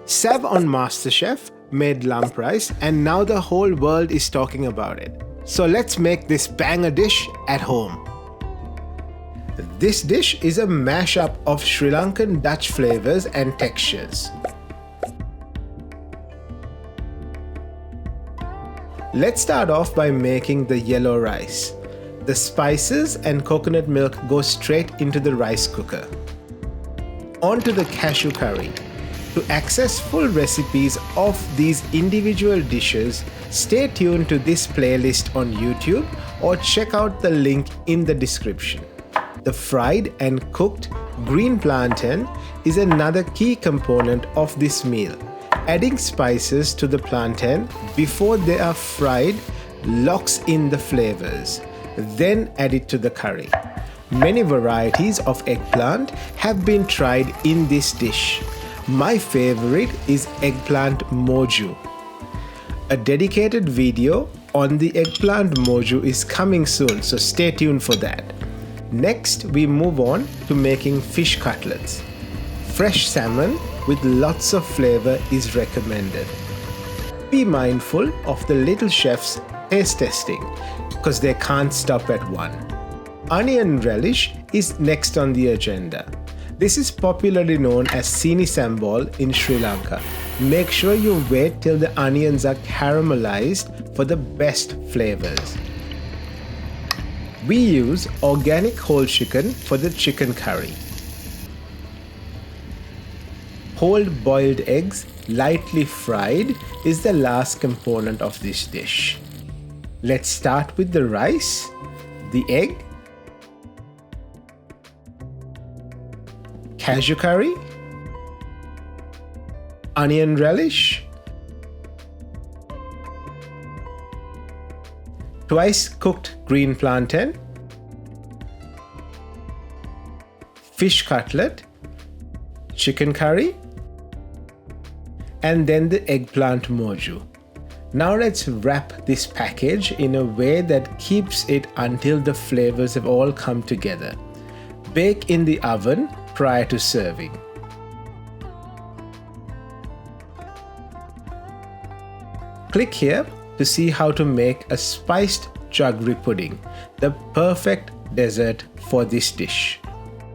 Sav on MasterChef made Lamprice and now the whole world is talking about it. So let's make this banger dish at home. This dish is a mashup of Sri Lankan Dutch flavors and textures. Let's start off by making the yellow rice. The spices and coconut milk go straight into the rice cooker. Onto the cashew curry. To access full recipes of these individual dishes, stay tuned to this playlist on YouTube or check out the link in the description. The fried and cooked green plantain is another key component of this meal. Adding spices to the plantain before they are fried locks in the flavors. Then add it to the curry. Many varieties of eggplant have been tried in this dish. My favorite is eggplant moju. A dedicated video on the eggplant moju is coming soon, so stay tuned for that. Next, we move on to making fish cutlets. Fresh salmon with lots of flavor is recommended. Be mindful of the little chef's taste testing, because they can't stop at one. Onion relish is next on the agenda. This is popularly known as sini sambal in Sri Lanka. Make sure you wait till the onions are caramelized for the best flavors. We use organic whole chicken for the chicken curry. Whole boiled eggs, lightly fried, is the last component of this dish. Let's start with the rice, the egg, cashew curry, onion relish, twice cooked green plantain, fish cutlet, chicken curry, and then the eggplant moju. Now let's wrap this package in a way that keeps it until the flavors have all come together. Bake in the oven prior to serving. Click here to see how to make a spiced jaggery pudding, the perfect dessert for this dish.